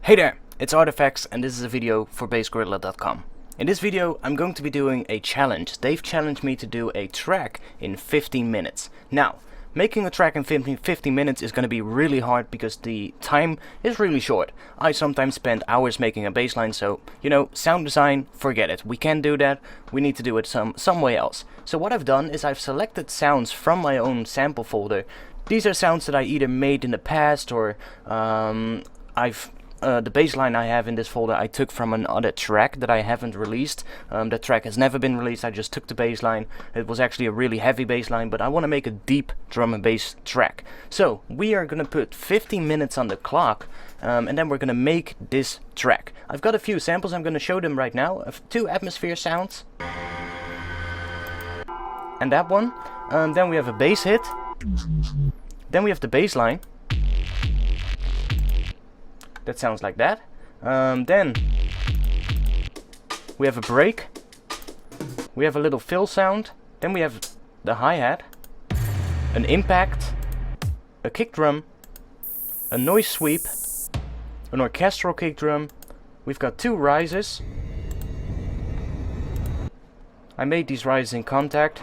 Hey there, it's ArtFX and this is a video for bassgorilla.com. In this video I'm going to be doing a challenge. They've challenged me to do a track in 15 minutes. Now, making a track in 15 minutes is going to be really hard because the time is really short. I sometimes spend hours making a bass line, so, you know, sound design, forget it. We can't do that, we need to do it some way else. So what I've done is I've selected sounds from my own sample folder. These are sounds that I either made in the past or the bass line I have in this folder I took from another track that I haven't released. That track has never been released. I just took the bass line. It was actually a really heavy bass line, but I want to make a deep drum and bass track. So we are gonna put 15 minutes on the clock, and then we're gonna make this track. I've got a few samples. I'm gonna show them right now. Two atmosphere sounds, and that one. Then we have a bass hit. Then we have the bass line. That sounds like that. Then we have a break. We have a little fill sound. Then we have the hi-hat, an impact, a kick drum, a noise sweep, an orchestral kick drum. We've got two rises. I made these rises in Contact.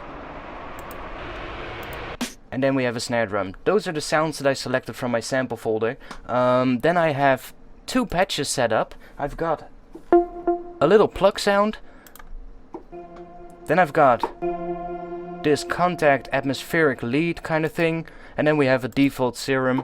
And then we have a snare drum. Those are the sounds that I selected from my sample folder. Then I have two patches set up. I've got a little plug sound. Then I've got this Contact atmospheric lead kind of thing. And then we have a default Serum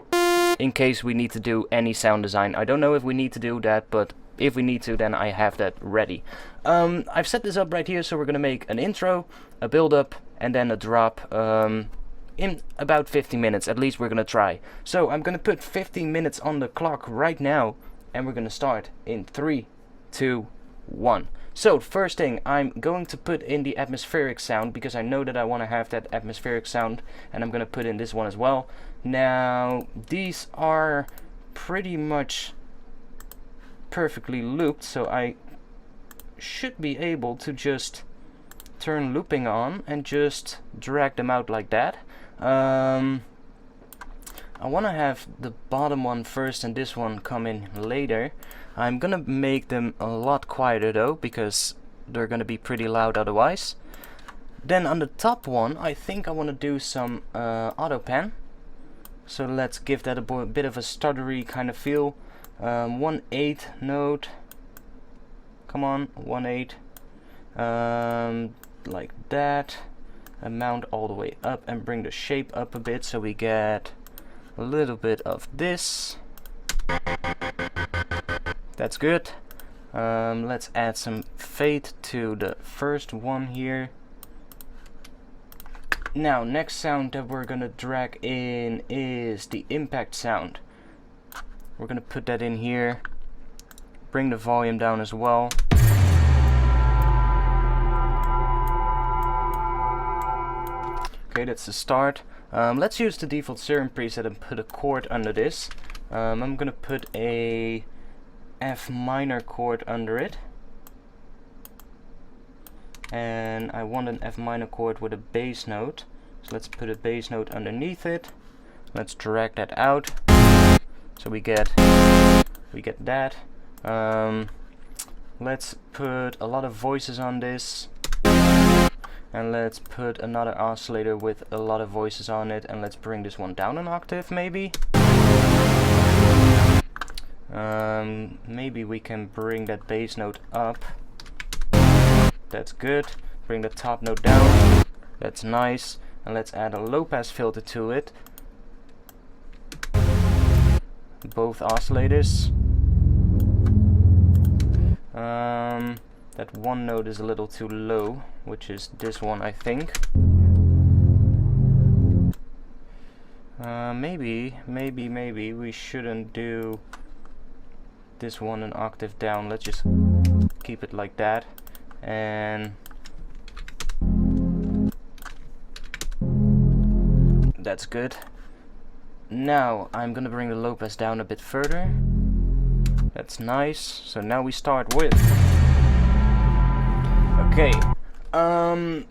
in case we need to do any sound design. I don't know if we need to do that, but if we need to, then I have that ready. I've set this up right here, so we're gonna make an intro, a build-up, and then a drop. In about 15 minutes, at least we're gonna try. So I'm gonna put 15 minutes on the clock right now, and we're gonna start in 3, 2, 1. So first thing, I'm going to put in the atmospheric sound because I know that I want to have that atmospheric sound, and I'm gonna put in this one as well. Now these are pretty much perfectly looped, so I should be able to just turn looping on and just drag them out like that. I want to have the bottom one first and this one come in later. I'm gonna make them a lot quieter though, because they're gonna be pretty loud otherwise. Then on the top one, I think I want to do some auto pan. So let's give that a bit of a stuttery kind of feel. 1/8 note. Come on, 1/8. Like that. And mount all the way up and bring the shape up a bit so we get a little bit of this. That's good. Let's add some fade to the first one here. Now, next sound that we're gonna drag in is the impact sound. We're gonna put that in here. Bring the volume down as well. Okay, that's the start. Let's use the default Serum preset and put a chord under this. I'm gonna put a F minor chord under it. And I want an F minor chord with a bass note. So let's put a bass note underneath it. Let's drag that out. So we get that. Let's put a lot of voices on this. And let's put another oscillator with a lot of voices on it, and let's bring this one down an octave maybe. Maybe we can bring that bass note up. That's good. Bring the top note down. That's nice. And let's add a low pass filter to it. Both oscillators. That one note is a little too low, which is this one, I think. Maybe we shouldn't do this one an octave down. Let's just keep it like that. And that's good. Now I'm gonna bring the low pass down a bit further. That's nice. So now we start with. Okay,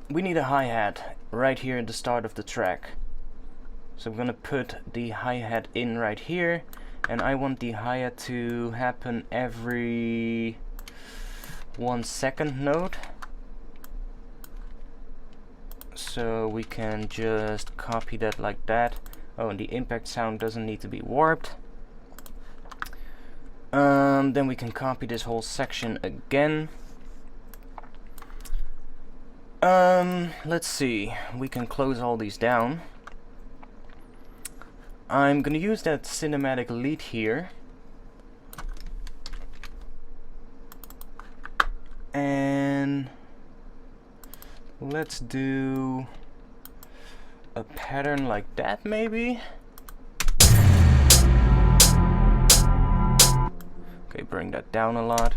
we need a hi-hat right here at the start of the track. So I'm gonna put the hi-hat in right here, and I want the hi-hat to happen every 1 second node. So we can just copy that like that. Oh, and the impact sound doesn't need to be warped. Then we can copy this whole section again. Let's see, we can close all these down. I'm gonna use that cinematic lead here. And let's do a pattern like that maybe. Okay, bring that down a lot.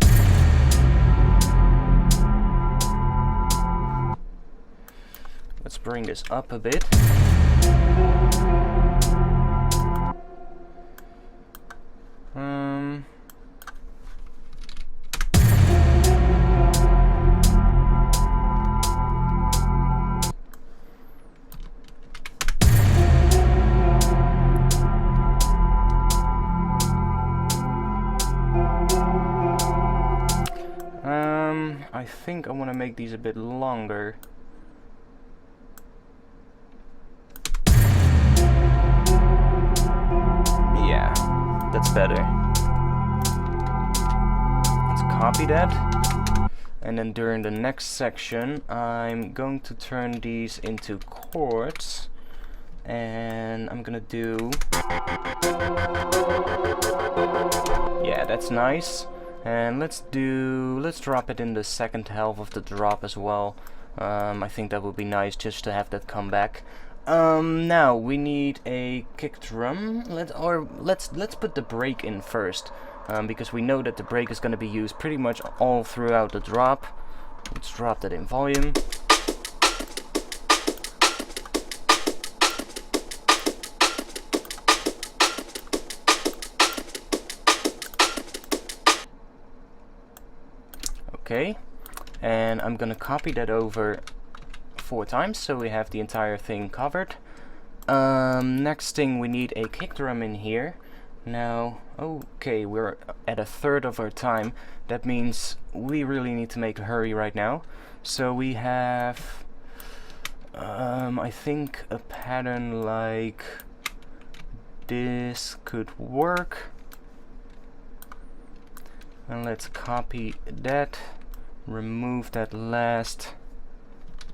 Let's bring this up a bit. I think I want to make these a bit longer. Yeah, that's better. Let's copy that. And then during the next section, I'm going to turn these into chords. And I'm gonna do... Yeah, that's nice. And let's drop it in the second half of the drop as well. I think that would be nice just to have that come back. Now we need a kick drum. Let's put the break in first, because we know that the break is going to be used pretty much all throughout the drop. Let's drop that in volume. Okay, and I'm gonna copy that over 4 times so we have the entire thing covered. Next thing, we need a kick drum in here. Now, okay, we're at 1/3 of our time. That means we really need to make a hurry right now. So we have, I think a pattern like this could work. And let's copy that, remove that last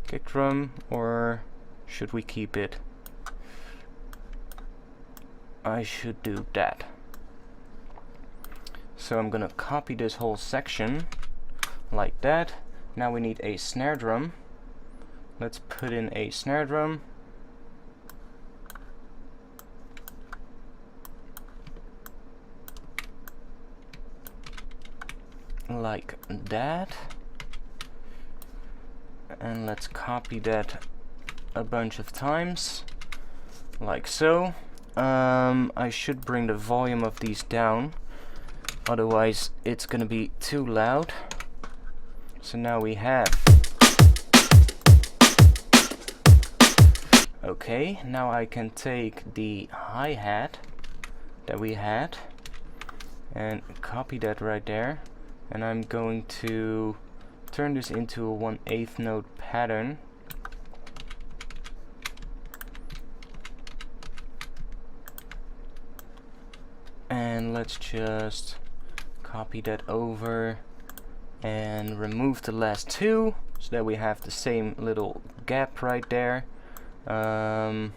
kick drum, or should we keep it? I should do that. So I'm gonna copy this whole section like that. Now we need a snare drum. Let's put in a snare drum. Like that, and let's copy that a bunch of times like so. I should bring the volume of these down, otherwise it's gonna be too loud. So now we have, okay, now I can take the hi-hat that we had and copy that right there. And I'm going to turn this into a 1/8 note pattern. And let's just copy that over and remove the last 2 so that we have the same little gap right there. And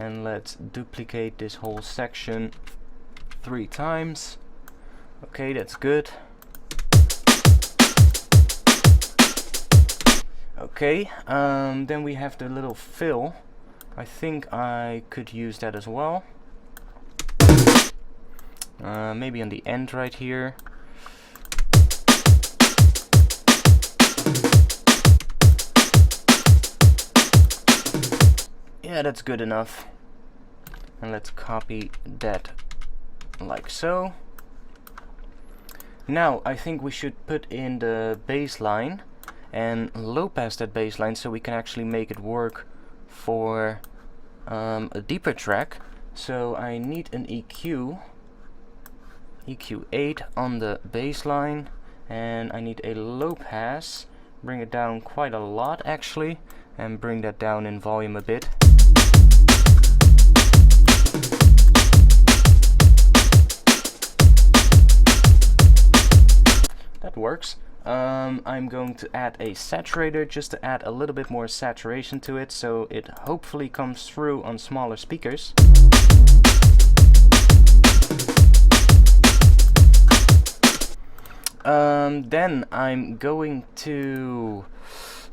let's duplicate this whole section 3 times. Okay, that's good. Okay, then we have the little fill. I think I could use that as well. Maybe on the end right here. Yeah, that's good enough. And let's copy that like so. Now I think we should put in the bass line and low pass that bass line so we can actually make it work for a deeper track. So I need an EQ. EQ 8 on the bass line, and I need a low pass. Bring it down quite a lot actually, and bring that down in volume a bit. That works. I'm going to add a saturator just to add a little bit more saturation to it, so it hopefully comes through on smaller speakers. Then I'm going to,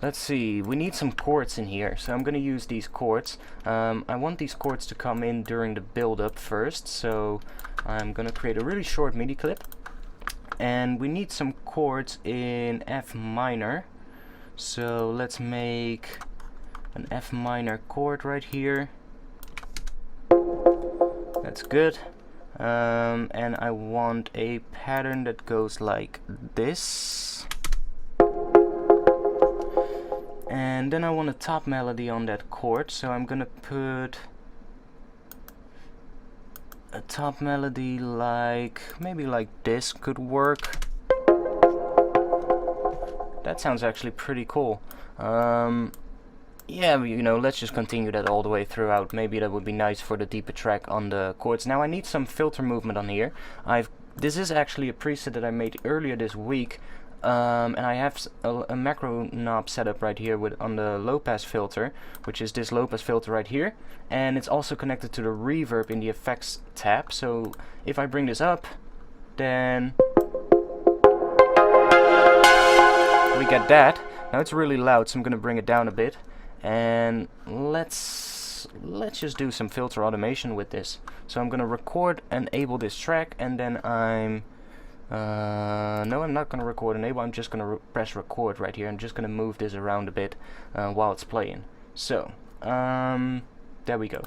let's see, we need some chords in here, so I'm going to use these chords. I want these chords to come in during the build-up first, so I'm going to create a really short MIDI clip. And we need some chords in F minor, so let's make an F minor chord right here. That's good. And I want a pattern that goes like this. And then I want a top melody on that chord, so I'm gonna put a top melody like, maybe like this could work. That sounds actually pretty cool. Yeah, you know, let's just continue that all the way throughout. Maybe that would be nice for the deeper track on the chords. Now I need some filter movement on here. This is actually a preset that I made earlier this week. And I have a macro knob set up right here on the low pass filter, which is this low pass filter right here, and it's also connected to the reverb in the effects tab. So if I bring this up, then we get that. Now it's really loud, so I'm gonna bring it down a bit, and let's just do some filter automation with this. So I'm gonna record and enable this track, and then no, I'm not going to record enable, I'm just going to press record right here. I'm just going to move this around a bit while it's playing. So, there we go.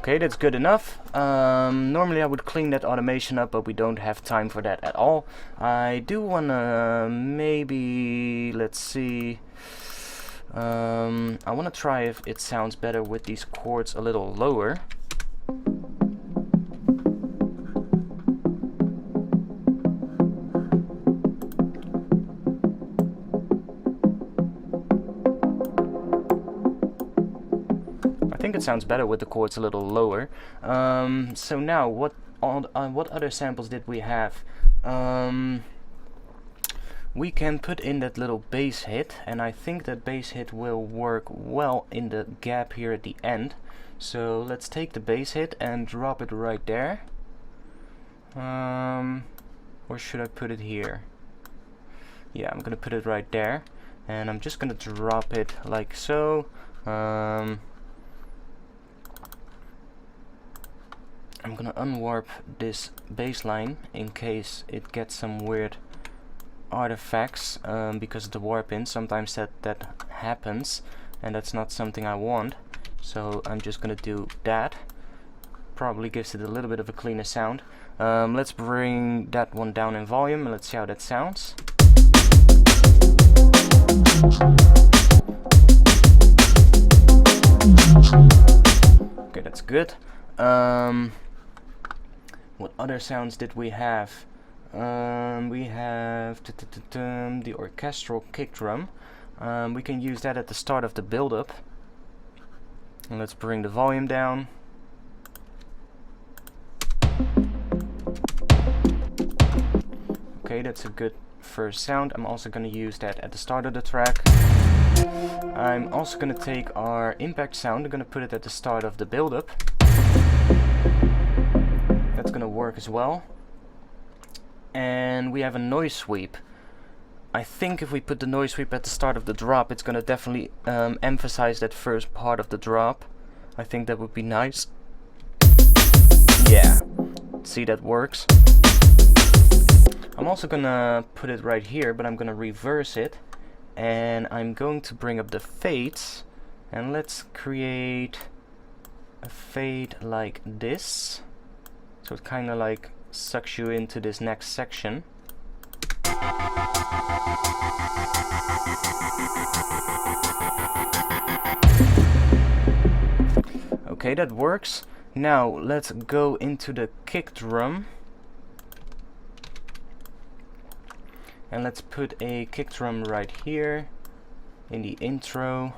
Okay, that's good enough. Normally I would clean that automation up, but we don't have time for that at all. I do wanna maybe, let's see, I wanna try if it sounds better with these chords a little lower. I think it sounds better with the chords a little lower. So now, what other samples did we have? We can put in that little bass hit, and I think that bass hit will work well in the gap here at the end. So let's take the bass hit and drop it right there. Or should I put it here? Yeah, I'm gonna put it right there, and I'm just gonna drop it like so. I'm gonna unwarp this bass line in case it gets some weird artifacts because of the warp in. Sometimes that happens, and that's not something I want. So I'm just gonna do that. Probably gives it a little bit of a cleaner sound. Let's bring that one down in volume and let's see how that sounds. Okay, that's good. What other sounds did we have? We have the orchestral kick drum. We can use that at the start of the build-up. And let's bring the volume down. Okay, that's a good first sound. I'm also going to use that at the start of the track. I'm also going to take our impact sound. I'm going to put it at the start of the build-up. That's going to work as well. And we have a noise sweep. I think if we put the noise sweep at the start of the drop, it's going to definitely emphasize that first part of the drop. I think that would be nice. Yeah, see, that works. I'm also going to put it right here, but I'm going to reverse it. And I'm going to bring up the fades. And let's create a fade like this. So it kind of like sucks you into this next section. Okay, that works. Now let's go into the kick drum. And let's put a kick drum right here in the intro.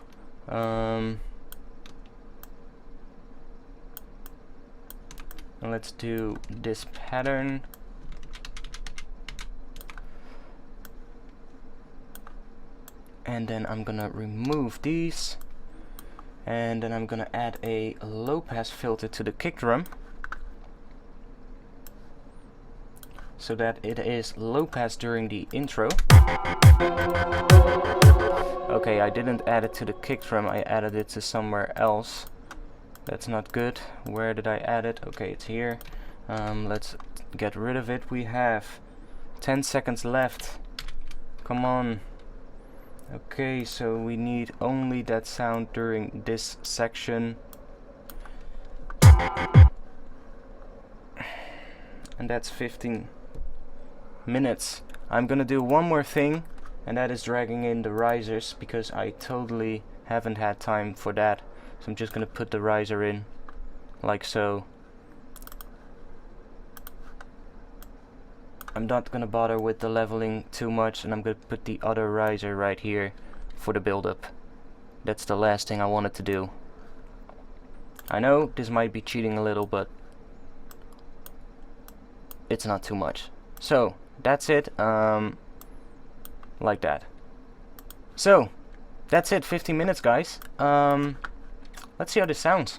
And let's do this pattern. And then I'm gonna remove these. And then I'm gonna add a low pass filter to the kick drum, so that it is low pass during the intro. Okay, I didn't add it to the kick drum, I added it to somewhere else. That's not good. Where did I add it? Okay, it's here. Let's get rid of it. We have 10 seconds left. Come on. Okay, so we need only that sound during this section. And that's 15 minutes. I'm gonna do one more thing, and that is dragging in the risers, because I totally haven't had time for that. So I'm just gonna put the riser in, like so. I'm not gonna bother with the leveling too much, and I'm gonna put the other riser right here for the build-up. That's the last thing I wanted to do. I know this might be cheating a little, but it's not too much. So that's it, like that. So that's it, 15 minutes, guys. Let's see how this sounds.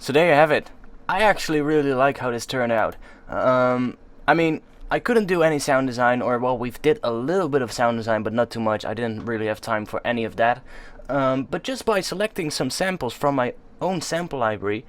So there you have it. I actually really like how this turned out. I mean, I couldn't do any sound design, or well, we did a little bit of sound design, but not too much. I didn't really have time for any of that. But just by selecting some samples from my own sample library,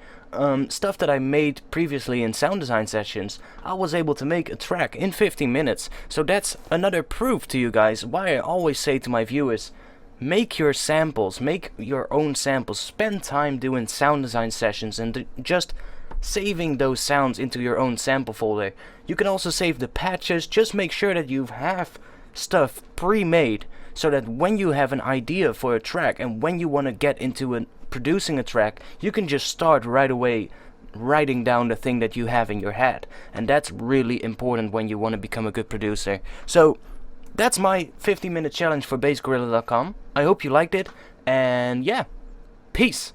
stuff that I made previously in sound design sessions, I was able to make a track in 15 minutes. So that's another proof to you guys why I always say to my viewers, make your samples, make your own samples, spend time doing sound design sessions and just saving those sounds into your own sample folder. You can also save the patches. Just make sure that you have stuff pre-made, so that when you have an idea for a track and when you want to get into producing a track, you can just start right away writing down the thing that you have in your head. And that's really important when you want to become a good producer. So that's my 15-minute challenge for bassgorilla.com. I hope you liked it, and yeah, peace.